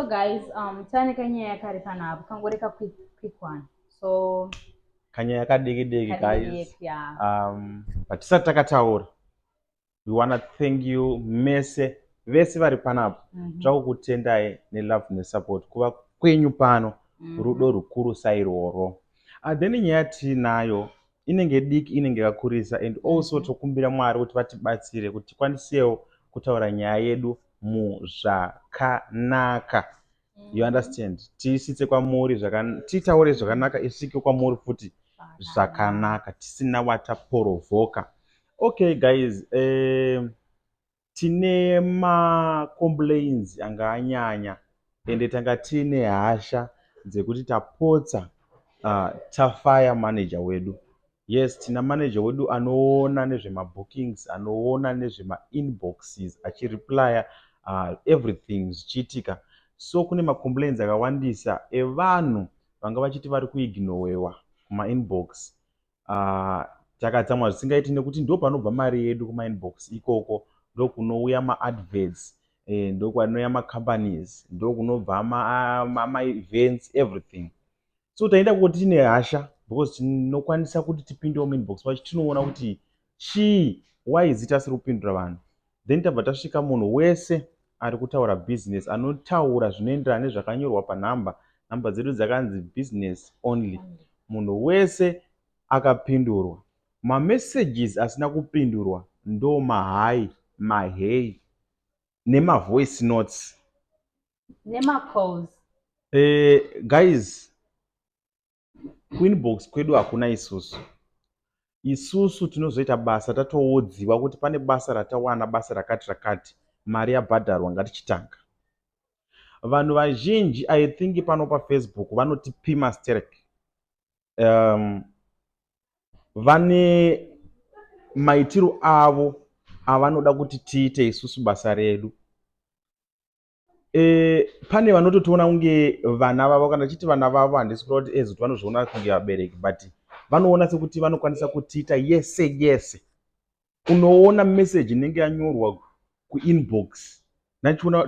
So guys, tani kanya yakari pana kangoreka quick one. So Kanya yakadiki guys. yeah. But takataura. We want to thank you mese vese vari panapo. Takukutendai nelove nesupport kuva kwenyu pano rudo rukuru sairoro. Then nyaya tinayo inenge diki inenge yakurisa and also tokumbira Mwari kuti vatibatsire kuti tikwanisewo kutaura nyaya yedu muzvakanaka. You understand? Tiisitse kwamuri titaure zvakanaka isvike kwamuri futi zvakanaka tisina wataporovoka. Okay guys, tine complaints anga anyanya ende tanga tine hasha dzekuti tapotsa tafire manager wedu. Yes, tina manager wedu anoona nezvemabookings, anoona nezvemainboxes, achireplya everything zvichiitika. So kune macomplaints akawandisa evanhu vanga vachiti vari kuignowewa kumainbox. Takatsamwa zvisingaiti nekuti ndo panobva mari yedu kumainbox ikoko, ndo kunouya maadverts, ndo kwanouya macompanies, ndo kunobva maevents, everything. So taenda kuti tine hasha because tinokwanisa kuti tipindewo mainbox pacho tinoona kuti chii, why is it asiri kupindura vanhu. Then tabva tasvika munhu wese ari kutaura business, anotaura zvinoenderana nezvakanyorwa panhamba. Nhamba dzedu dzakanzi business only. Munhu wese akapindurwa. Mamessages asina kupindurwa ndo mahai, mahei nemavoice notes Nemacalls. Guys, kuinbox kwedu hakuna isusu tinozoita basa tatoudziwa kuti pane basa ratawana, basa rakati mari yabhadharwa ngatichitanga. Vanhu vazhinji I think pano paFacebook vanotipima sterek. Vane maitiro avo avanoda kuti tiite isusu basa redu. Pane vanototiona kunge vana vavo, kana chiti vana vavo handisi kuda kuti ezoti vanozviona kunge vabereki, but vanoona sekuti vanokwanisa kutiita yese. Unoona message inenge yanyorwa kuinbox,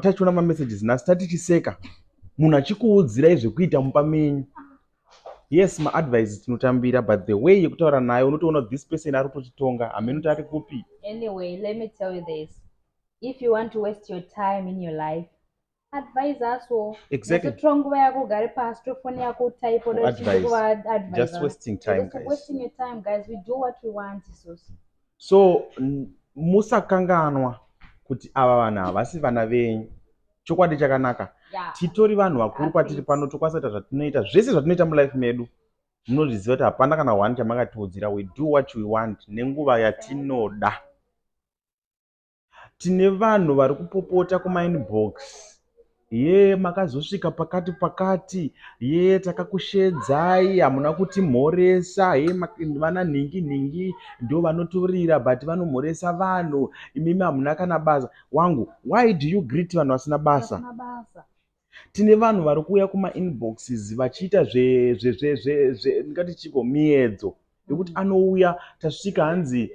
tachiona mamessages nhasi tatichiseka, munhu achikuudzirai zvekuita mumba menyu. Yes, maadvice tinotambira, but the way yekutaura nayo unotoona this person ari kutochitonga, hamene kuti ari kupi. Anyway, let me tell you this. If you want to waste your time in your life, advise us all. Exactly. Advise. Just wasting time, guys. Wasting your time, guys. We do what we want. So musakanganwa kuti ava vanhu havasi vana venyu. Chokwadi chakanaka. Titori vanhu vakuru patiri pano, tokwanisa kuita zvatinoita. Zvese zvatinoita mulife medu munozviziva kuti hapana kana one chamakatiudzira. We do what we want nenguva yatinoda. Tine vanhu vari kupopota kumainbox. Makazosvika pakati, takakushedzai, hamuna kutimhoresa, vana ningi ndo vanoturira but vanomhoresa vanhu, imimi hamuna kana basa. Wangu, why do you greet vanhu vasina basa? Tine vanhu vari kuuya kumainboxes vachiita ndingati chiko miedzo yekuti anouya, tasvika hanzi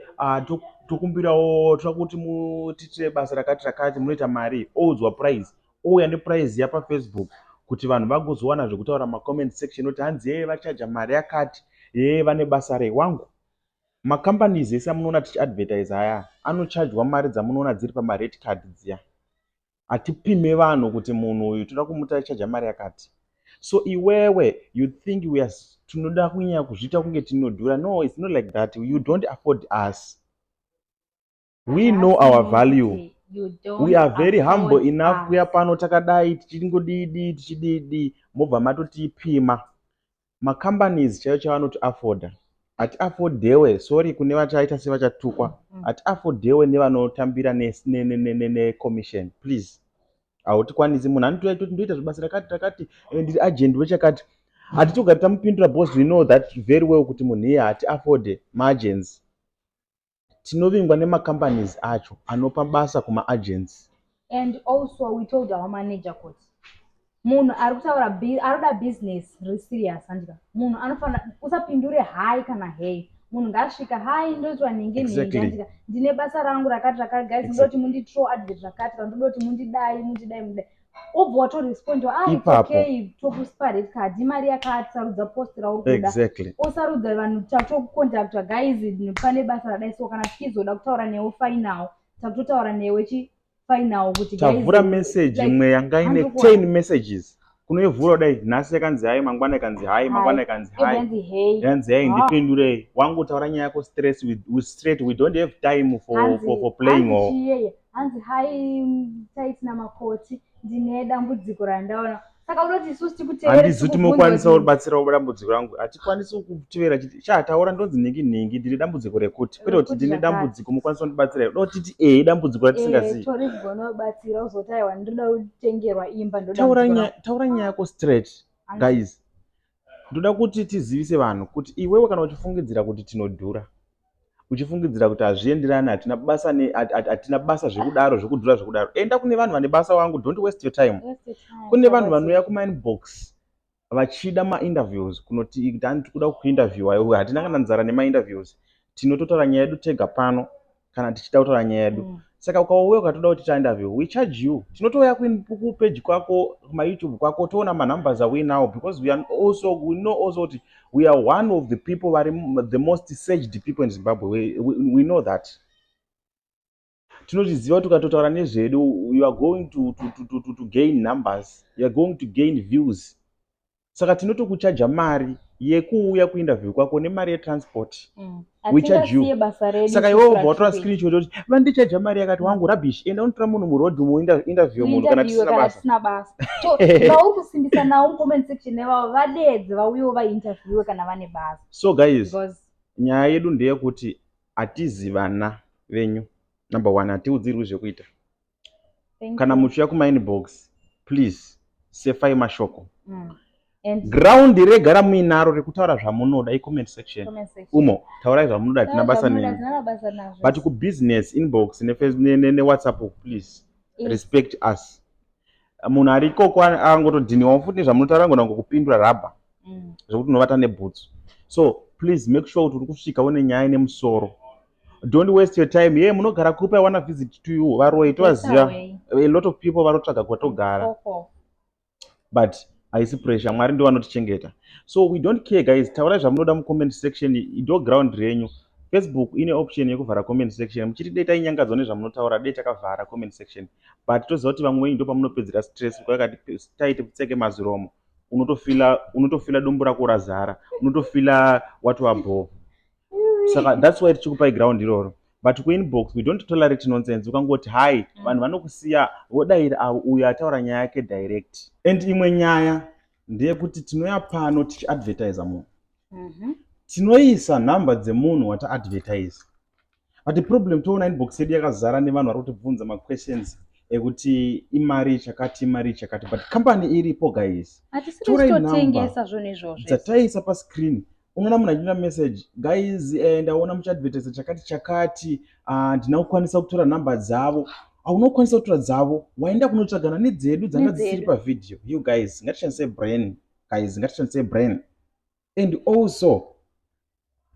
tokumbirawo, toda kuti mutiitire basa rakati munoita mari, oudzwa price, ouya neprice yapaFacebook kuti vanhu vagozowana zvekutaura macomment section kuti hanzi vachaja mari yakati, vane basa rei. Wangu, macompanies ese amunoona tichiadvertise aya anochajwa mari dzamunoona dziri pamarate card dziya. Hatipime vanhu kuti munhu uyu toda kumutachaja mari yakati. So iwewe you think tinoda kunyanya kuzviita kunge tinodhura. No, it's not like that. You don't afford us. We know our value. We are very humble enough kuya pano takadai tichididi mobva matotipima. Macompanies chaiyo chavanoti afforda. Hati affordewe, sorry kune vachaita sevachatukwa. Hati affordewe nevanotambira commission, please. Hautikwanisi munhu ndoita zvibasa rakati ndiri agent wechakati. Hatitogari tamupindura boss, we know that very well kuti munhu iye hati afford maagents. Tinovingwa nemacompanies acho anopa basa kumaagents. And also we told our manager kuti munhu ari kutaura aroda business serious andika. Munhu anofana usapindure hai kana hei. Munhu ngasvika hai ndoitwa ningi andika. Ndine basa rangu rakati guys, ndoti mundi throw advert rakati, ndoti mundidai. obva watoresponda it's Ipapo. okay tokusipa red card imari yakati sarudza post rauri kuda Exactly. osarudza vanhu takutokucontacta guys pane basa radai so kana tichizoda kutaura newe final takutotaura newe final kuti tavhura message imwe yanga ine 10 messages kunoivhura kudai nhasi yakanzi hai mangwana yakanzi hai mangwana yakanzi hai yanzi hai ndipindurei wangotaura nyaya yako straight we don't have time for playing or hanzi hai taitina makoti ndine dambudziko randaona saka unoti isusu handizvi tinokwanisa kubatsira dambudziko rangu hatikwanisi kutevera chataura ndonzi nhingi ndiri dambudziko rekuti kwete kuti ndine dambudziko mukwanisa kundibatsira do titi dambudziko ratisingazivi tori kugonobatsira uzotaiwa ndoda kutengerwa imba taura nyaya yako straight guys ndoda kuti tizivise vanhu kuti iwewe kana uchifungidzira kuti tinodhura uchifungidzira kuti hazvienderani hatina basa zvekudhura enda kune vanhu vane basa wangu don't waste your time kune vanhu vanouya kumainbox vachida mainterviews kunoti tani tikuda kuinterviewa hatina kana nzara nemainterviews tinototaura nyaya yedu tega pano kana tichida kutaura nyaya yedu saka ukauya ukatoda kuti tainterview we charge you tinotouya kupage kwako kumayoutube kwako toona manumbers are we now because we know also kuti we are one of the people the most searched people in Zimbabwe we know that tinotiziva kuti ukatotaura nezvedu you are going to gain numbers, you are going to gain views. Saka tinotokuchaja mari yekuuya kuinterview kwako nemari yetransport. We charge you. Saka iwewe unotora screenshot kuti vandichaja mari yakati wangu rubbish enda unotora munhu muroad interview munhu kana tisina basa. So vauri kusimbisa nawo comment section nevavo vadedze vauyewo vainterview kana vane basa. So guys, nyaya yedu ndeyekuti atizivana venyu. Number 1, hatiudzirwi zvekuita. Kana muchiuya kumainbox, please sefai mashoko. Ground regara muinaro rekutaura zvamunoda icomment section. Umo taurai zvamunoda tina basa nemi. But ku business inbox ne WhatsApp please respect us. Munhu ariko angotodhiniwa futi zvamunotaura ngona ngokupindura rubber. Zvekuti unovata neboots. So please make sure kuti uri kusvika une nyaya nemusoro. Don't waste your time. Yeah, munogara kupi I want to visit to you. Varoi toziva. A lot of people varotsvaga kwatogara. But haisi pressure. Mwari ndiwo anotichengeta. So we don't care guys. Taurai zvamunoda mu comment section ido ground renyu. Facebook ine option yekuvhara comment section. Muchiti data inyangadzwa nezvamunotaura data kavhara comment section. But toziva kuti vamwe ndo pamunopedzera stress kwakati tight kupfeke maziromo. Unotofila dumbu rako razara. Unotofila watu wabo. Saka that's why tichikupai ground iroro. But ku inbox we don't tolerate nonsense. Ukangoti hi vanhu vanokusiya vodaira uyu ataura nyaya yake direct. And imwe nyaya ndeyekuti tinoya pano tichi advertise munhu. Tinoisa number dzemunhu wata advertise. But the problem toona inbox yedu yakazara nevanhu vari kutibvunza ma questions ekuti imari chakati. But company iripo guys. Atisitotengesa zvone izvozvo. Dzataisa pa screen. Unoona munhu achina message guys ndaona muchadvertise chakati ndina kukwanisa kutora namba dzavo aunokwanisa kutora dzavo waenda kunotsvagana nedzedu dzanga dzisiri pavideo. You guys ngatishandise brain and also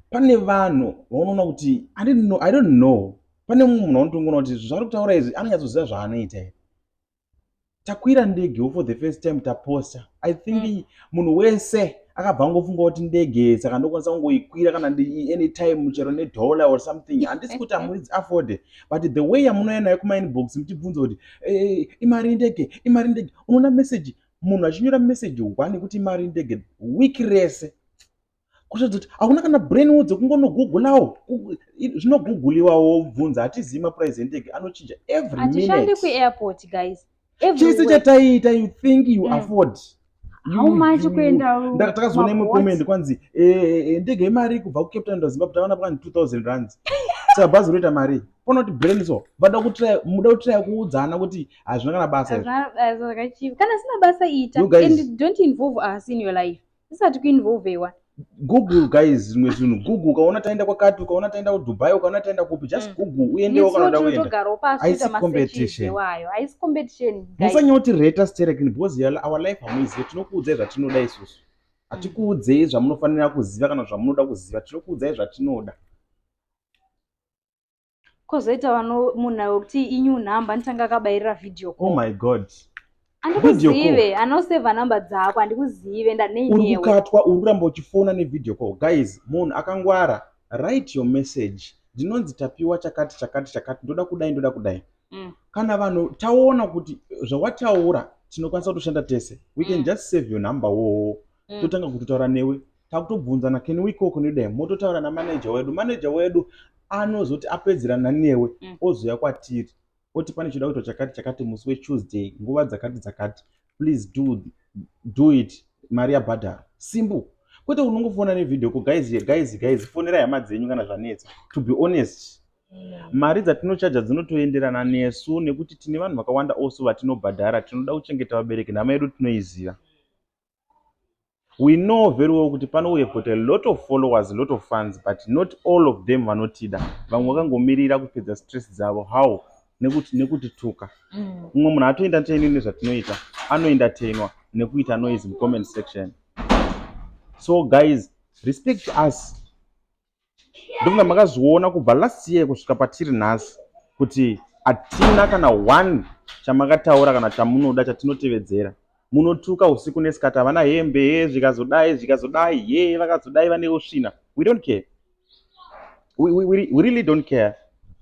pane vanhu vaunoona kuti I don't know pane munhu anotongoona kuti zvari kutaura izvi anonyatsoziva zvaanoita here. Takwira ndege for the first time taposta I think munhu wese akabva ngofunga kuti ndege saka ndokwanisa kungoikwira kana anytime chero $1 or something handisi kuti amuridzi afford but the way yamunoenda nayo kuma inbox muchibvunza kuti imari ndege unoona message munhu achinyora message 1 kuti imari ndege wiki rese kuzodza kuti hakuna kana brain dzekungonogooglawo zvinogoogoliwawo ubvunza hatizivi maprice endege anochinja every minute. Hatishandi kuairport guys. Chese chataita you think you afford. How much kuenda ndakatakazoona imwe comment kwanzi ndege imari kubva kuCape Town Zimbabwe taona pakani 2000 rands. Saka bhazi roita mari pona kuti brain so muda kutry kuudzana kuti hazvina kana basa zvakachiva kana sina basa ita and don't involve us in your life. Isati kuinvolvewa. Google guys zvimwe zvinhu Google ukaona taenda kwakati ukaona taenda kuDubai ukaona taenda kupi just Google uendewo kana unoda kuenda. Haisi competition. Musanyoti rate us direct because our life hamuizivi tinokuudzai zvatinoda isusu. Hatikuudzei zvamunofanira kuziva kana zvamunoda kuziva tinokuudzai zvatinoda. Kozoita munhu wekuti inyu nhamba nditanga akabayirira video call. Oh my god. andikuzive anosevha namba dzako andikuzive ndanenewe uri kukatwa uri kuramba uchifona nevideo call. Guys, munhu akangwara, write your message. Ndinonzi tapiwa chakati chakati chakati, ndoda kudai. Kana vanhu taona kuti zvawataura tinokwanisa kutoshanda tese, we can just save your number wowo totanga kutotaura newe, takutobvunzana can we call kunidai, mototaura manager wedu anozoti apedzerana newe ozouya kwatiri oti pane chida kuita chakati chakati musi weTuesday nguva dzakati, please do it, mari yabhadhara. Simple. Kwete unongofona nevideo ko. Guys, fonera hama dzenyu kana zvanetsa. To be honest, mari dzatinochaja dzinotoenderana nesu nekuti tine vanhu vakawanda also vatinobhadhara, tinoda kuchengeta vabereki, nhama yedu tinoiziva. We know very well kuti pano we have got a lot of followers, a lot of fans, but not all of them vanotida. Vamwe vakangomirira kupedza stress dzavo. How? Nekuti tuka. Mumwe munhu atoentertainwa nezvatinoita, anoentertainwa nekuita noise in comment section. So guys, respect us. Ndofunga makazviona kubva last year kusvika patiri nhasi kuti hatina kana one chamakataura kana chamunoda chatinotevedzera. Munotuka usiku nesikati, havana hembe, zvikazodai, vakazodai vane usvina. We don't care. We really don't care.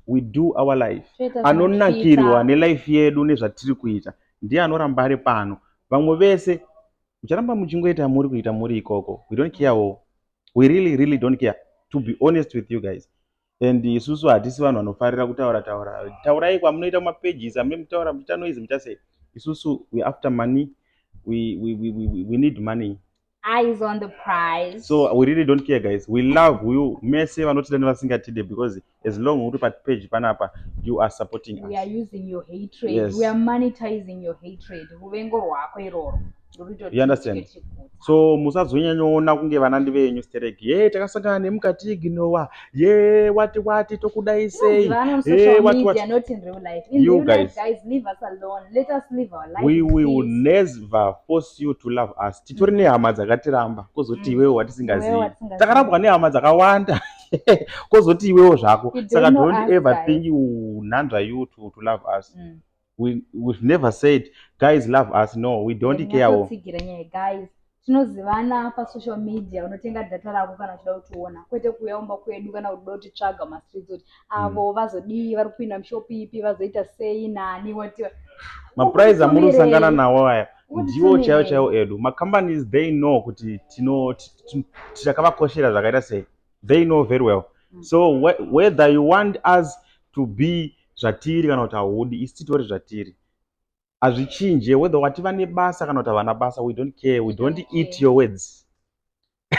We do our life. Anonakirwa nelife yedu nezvatiri kuita ndiye anoramba ari pano. Vamwe vese mucharamba muchingoita muri kuita muri ikoko. We don't care. We really don't care, to be honest with you guys. And isusu hatisi vanhu vanofarira taurai kwamunoita mapages amemutaura muchita noise muchasei. Isusu we after money. We need money. Eyes on the prize. So we really don't care, guys. We love you. Mese vanotida nevasingatide, because as long uri pa page panapa, you are supporting us. We are using your hatred. Yes. We are monetizing your hatred. You understand? So musazonyanyoona kunge vanandi venyu stereki. Takasangana nemukati ignowa. Wati tokudai sei. On social media, not in real life. In you real guys, life, guys, leave us alone. Let us live our life. We will never force you to love us. Titori nehama dzakatiramba kozoti iwewe watisingazivi. Takarambwa nehama dzakawanda kozoti iwewe zvako. Saka don't ever think you to love us. We've never said, guys, love us. No, we don't care. Guys, tinozivana pa social media, unotenga data rako kana uchida kuona, kwete kuyaomba kwedu kana kuda kutitsvaga mastreets kuti avo vazodii, vari kupinda mushopi ipi, vazoita sei, nani wati maprize amunosangana nawo aya ndiwo chaiwo edu. Macompanies, they know kuti tichakavakoshera zvakaita sei. They know very well. So whether you want us to be zvatiri kana kuti haudi, isi titori zvatiri. Azvichinje whether wativa nebasa kana kuti havana basa. We don't care. We don't eat your words.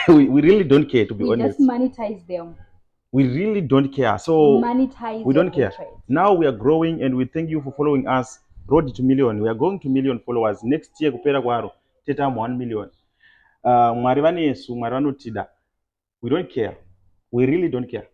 we really don't care, to be honest. We just monetize them. We really don't care. So monetize we don't care. Now we are growing, and we thank you for following us. Road to million. We are going to million followers next year. Kupera kwaro teta 1 million. Mwari vanesu, mwari vanotida. We don't care. We really don't care.